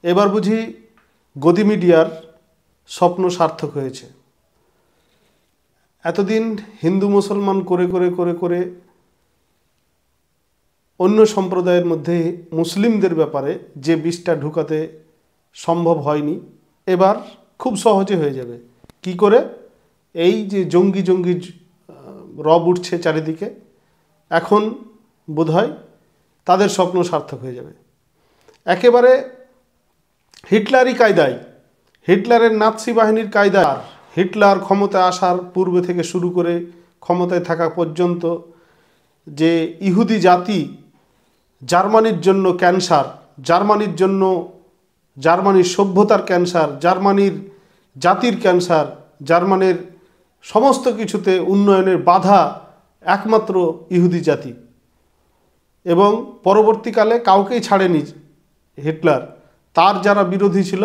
এবার বুঝি গদি মিডিয়ার স্বপ্ন সার্থক হয়েছে। এতদিন হিন্দু মুসলমান করে করে করে করে অন্য সম্প্রদায়ের মধ্যে মুসলিমদের ব্যাপারে যে বিষটা ঢুকাতে সম্ভব হয়নি, এবার খুব সহজে হয়ে যাবে। কি করে? এই যে জঙ্গি জঙ্গি রব উঠছে চারিদিকে, এখন বোধহয় তাদের স্বপ্ন সার্থক হয়ে যাবে। একেবারে হিটলারই কায়দায়, হিটলারের নাৎসি বাহিনীর কায়দায়, হিটলার ক্ষমতায় আসার পূর্বে থেকে শুরু করে ক্ষমতায় থাকা পর্যন্ত যে ইহুদি জাতি জার্মানির জন্য ক্যান্সার, জার্মানির জন্য, জার্মানির সভ্যতার ক্যান্সার, জার্মানির জাতির ক্যান্সার, জার্মানির সমস্ত কিছুতে উন্নয়নের বাধা একমাত্র ইহুদি জাতি। এবং পরবর্তীকালে কাউকেই ছাড়েনি হিটলার, তার যারা বিরোধী ছিল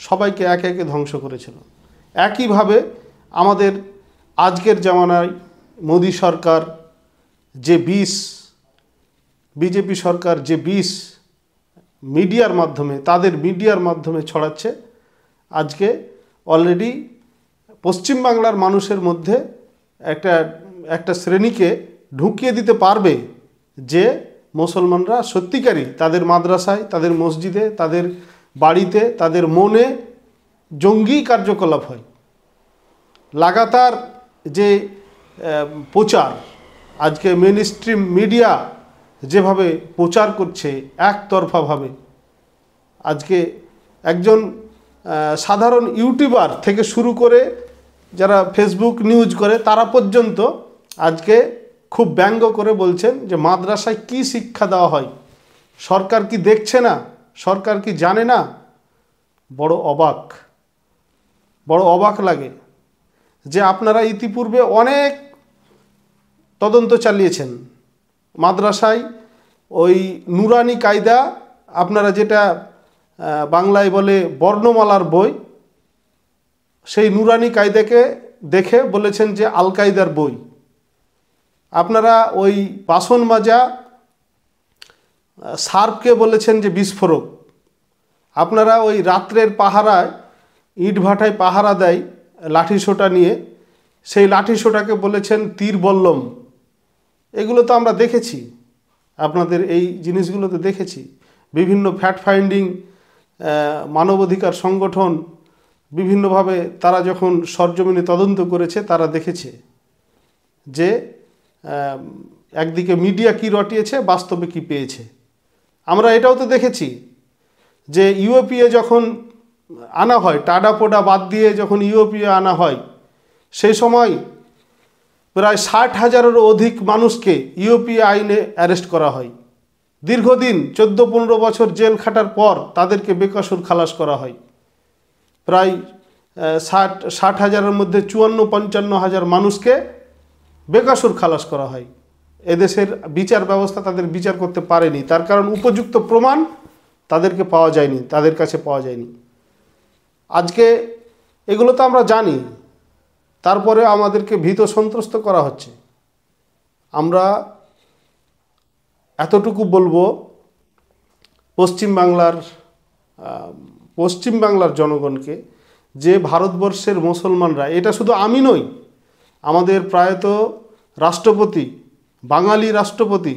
সবাইকে একে একে ধ্বংস করেছিল। একইভাবে আমাদের আজকের জামানায় মোদি সরকার যে বিষ, বিজেপি সরকার যে বিষ মিডিয়ার মাধ্যমে, তাদের মিডিয়ার মাধ্যমে ছড়াচ্ছে, আজকে অলরেডি পশ্চিমবাংলার মানুষের মধ্যে একটা শ্রেণীকে ঢুকিয়ে দিতে পারবে যে মুসলমানরা সত্যিকারই তাদের মাদ্রাসায়, তাদের মসজিদে, তাদের বাড়িতে, তাদের মনে জঙ্গি কার্যকলাপ হয়। লাগাতার যে প্রচার, আজকে মেইন স্ট্রিম মিডিয়া যেভাবে প্রচার করছে একতরফাভাবে, আজকে একজন সাধারণ ইউটিউবার থেকে শুরু করে যারা ফেসবুক নিউজ করে তারা পর্যন্ত আজকে খুব ব্যঙ্গ করে বলছেন যে মাদ্রাসায় কি শিক্ষা দেওয়া হয়, সরকার কি দেখছে না, সরকার কি জানে না। বড় অবাক লাগে যে আপনারা ইতিপূর্বে অনেক তদন্ত চালিয়েছেন। মাদ্রাসায় ওই নুরানি কায়দা, আপনারা যেটা বাংলায় বলে বর্ণমালার বই, সেই নুরানি কায়দাকে দেখে বলেছেন যে আল কায়দার বই। আপনারা ওই বাসন মাজা সার্ফকে বলেছেন যে বিস্ফোরক। আপনারা ওই রাত্রের পাহারায়, ইট ভাটায় পাহারা দেয় লাঠি সোটা নিয়ে, সেই লাঠি সোটাকে বলেছেন তীর বল্লম। এগুলো তো আমরা দেখেছি, আপনাদের এই জিনিসগুলো তো দেখেছি। বিভিন্ন ফ্যাক্ট ফাইন্ডিং মানবাধিকার সংগঠন বিভিন্নভাবে তারা যখন সরজমিনে তদন্ত করেছে, তারা দেখেছে যে একদিকে মিডিয়া কি রটিয়েছে, বাস্তবে কি পেয়েছে। আমরা এটাও তো দেখেছি যে ইউএপিএ যখন আনা হয়, টাডা পোডা বাদ দিয়ে যখন ইউএপিএ আনা হয়, সেই সময় প্রায় 60,000-এরও অধিক মানুষকে ইউএপিএ আইনে অ্যারেস্ট করা হয়। দীর্ঘদিন 14-15 বছর জেল খাটার পর তাদেরকে বেকসুর খালাস করা হয়। প্রায় 60,000-এর মধ্যে 54-55,000 মানুষকে বেকসুর খালাস করা হয়। এদেশের বিচার ব্যবস্থা তাদের বিচার করতে পারেনি, তার কারণ উপযুক্ত প্রমাণ তাদেরকে পাওয়া যায়নি, তাদের কাছে পাওয়া যায়নি। আজকে এগুলো তো আমরা জানি, তারপরে আমাদেরকে ভীত সন্ত্রস্ত করা হচ্ছে। আমরা এতটুকু বলবো, পশ্চিমবাংলার জনগণকে, যে ভারতবর্ষের মুসলমানরা, এটা শুধু আমি নই, আমাদের প্রয়াত রাষ্ট্রপতি, বাঙালি রাষ্ট্রপতি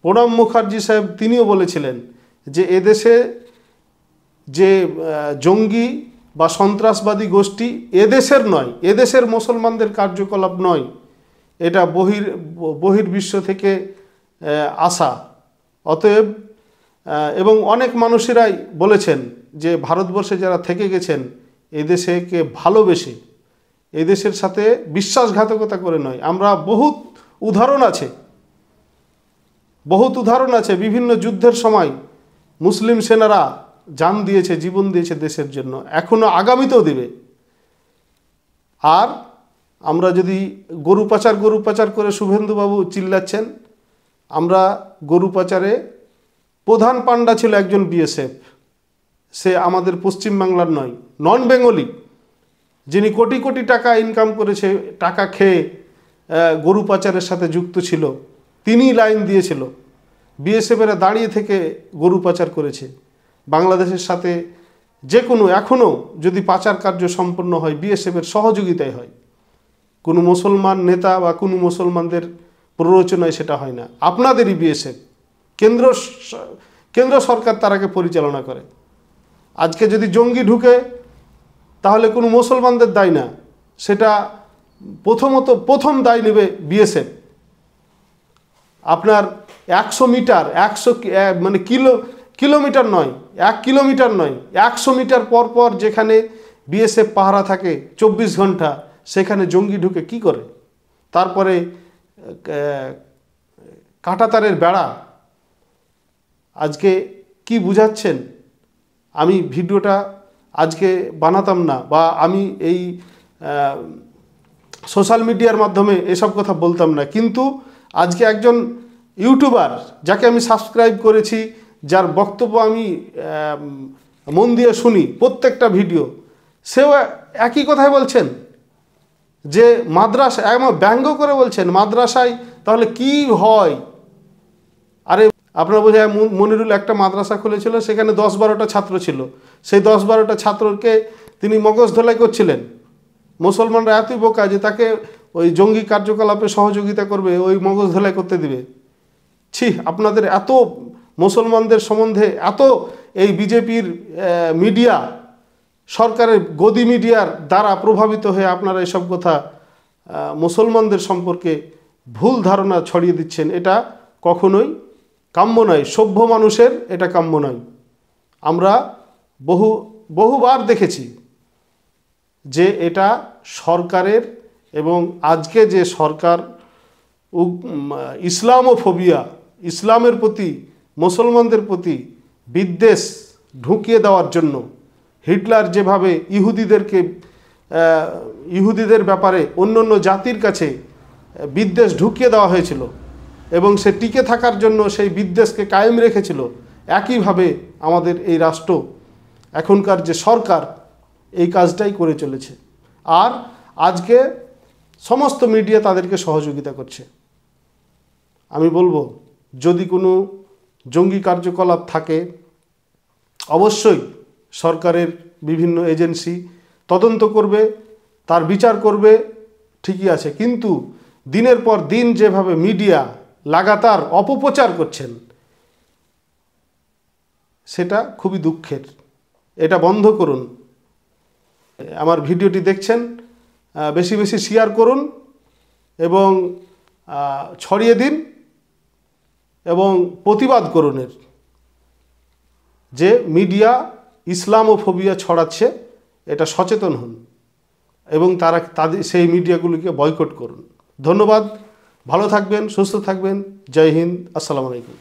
প্রণব মুখার্জি সাহেব, তিনিও বলেছিলেন যে এদেশে যে জঙ্গি বা সন্ত্রাসবাদী গোষ্ঠী এদেশের নয়, এদেশের মুসলমানদের কার্যকলাপ নয়, এটা বহির্বিশ্ব থেকে আসা। অতএব এবং অনেক মানুষেরাই বলেছেন যে ভারতবর্ষে যারা থেকে গেছেন এদেশকে ভালোবেসে, এদেশের সাথে বিশ্বাসঘাতকতা করে নয়। আমরা বহুত উদাহরণ আছে, বিভিন্ন যুদ্ধের সময় মুসলিম সেনারা জান দিয়েছে, জীবন দিয়েছে দেশের জন্য, এখনও আগামীতেও দেবে। আর আমরা যদি গরু পাচার করে শুভেন্দুবাবু চিল্লাচ্ছেন, আমরা গরু পাচারে প্রধান পাণ্ডা ছিল একজন বিএসএফ, সে আমাদের পশ্চিমবাংলার নয়, নন বেঙ্গলি, যিনি কোটি কোটি টাকা ইনকাম করেছে, টাকা খেয়ে গরু পাচারের সাথে যুক্ত ছিল, তিনি লাইন দিয়েছিল। বিএসএফেরা দাঁড়িয়ে থেকে গরু পাচার করেছে, বাংলাদেশের সাথে যে কোনো এখনও যদি পাচার কার্য সম্পন্ন হয় বিএসএফের সহযোগিতায় হয়, কোনো মুসলমান নেতা বা কোনো মুসলমানদের প্ররোচনায় সেটা হয় না। আপনাদেরই বিএসএফ, কেন্দ্র সরকার তারাকে পরিচালনা করে। আজকে যদি জঙ্গি ঢুকে তাহলে কোনো মুসলমানদের দায় না, সেটা প্রথম দায় নেবে বিএসএফ। আপনার 100 মিটার, 100 মানে কিলোমিটার নয়, 1 কিলোমিটার নয়, 100 মিটার পর পর যেখানে বিএসএফ পাহারা থাকে 24 ঘন্টা, সেখানে জঙ্গি ঢুকে কি করে? তারপরে কাঁটাতারের বেড়া। আজকে কি বুঝাচ্ছেন? আমি ভিডিওটা আজকে বানাতাম না, বা আমি এই সোশ্যাল মিডিয়ার মাধ্যমে এসব কথা বলতাম না, কিন্তু আজকে একজন ইউটিউবার যাকে আমি সাবস্ক্রাইব করেছি, যার বক্তব্য আমি মন দিয়ে শুনি প্রত্যেকটা ভিডিও, সেও একই কথাই বলছেন যে মাদ্রাসা, একদম ব্যঙ্গ করে বলছেন মাদ্রাসায় তাহলে কি হয়। আরে আপনারা বোঝায় মনিরুল একটা মাদ্রাসা খুলেছিল, সেখানে 10-12টা ছাত্র ছিল, সেই 10-12টা ছাত্রকে তিনি মগজ ধোলাই করছিলেন। মুসলমানরা এতই বোকা যে তাকে ওই জঙ্গি কার্যকলাপে সহযোগিতা করবে, ওই মগজ ধোলাই করতে দিবে। ছি, আপনাদের এত মুসলমানদের সম্বন্ধে এত এই বিজেপির মিডিয়া, সরকারের গদি মিডিয়ার দ্বারা প্রভাবিত হয়ে আপনারা এসব কথা মুসলমানদের সম্পর্কে ভুল ধারণা ছড়িয়ে দিচ্ছেন। এটা কখনোই কাম্য নয়, সভ্য মানুষের এটা কাম্য নয়। আমরা বহুবার দেখেছি যে এটা সরকারের, এবং আজকে যে সরকার ইসলামোফোবিয়া, ইসলামের প্রতি, মুসলমানদের প্রতি বিদ্বেষ ঢুকিয়ে দেওয়ার জন্য, হিটলার যেভাবে ইহুদিদের ব্যাপারে অন্য জাতির কাছে বিদ্বেষ ঢুকিয়ে দেওয়া হয়েছিল এবং সে টিকে থাকার জন্য সেই বিদ্বেষকে কায়েম রেখেছিল, একইভাবে আমাদের এই রাষ্ট্র, এখনকার যে সরকার, এই কাজটাই করে চলেছে। আর আজকে সমস্ত মিডিয়া তাদেরকে সহযোগিতা করছে। আমি বলবো, যদি কোনো জঙ্গি কার্যকলাপ থাকে, অবশ্যই সরকারের বিভিন্ন এজেন্সি তদন্ত করবে, তার বিচার করবে, ঠিকই আছে। কিন্তু দিনের পর দিন যেভাবে মিডিয়া লাগাতার অপপ্রচার করছেন, সেটা খুবই দুঃখের। এটা বন্ধ করুন। আমার ভিডিওটি দেখছেন, বেশি বেশি শেয়ার করুন এবং ছড়িয়ে দিন এবং প্রতিবাদ করুন এর, যে মিডিয়া ইসলামোফোবিয়া ছড়াচ্ছে, এটা সচেতন হন এবং তাদের সেই মিডিয়াগুলিকে বয়কট করুন। ধন্যবাদ, ভালো থাকবেন, সুস্থ থাকবেন। জয় হিন্দ, আসসালামু আলাইকুম।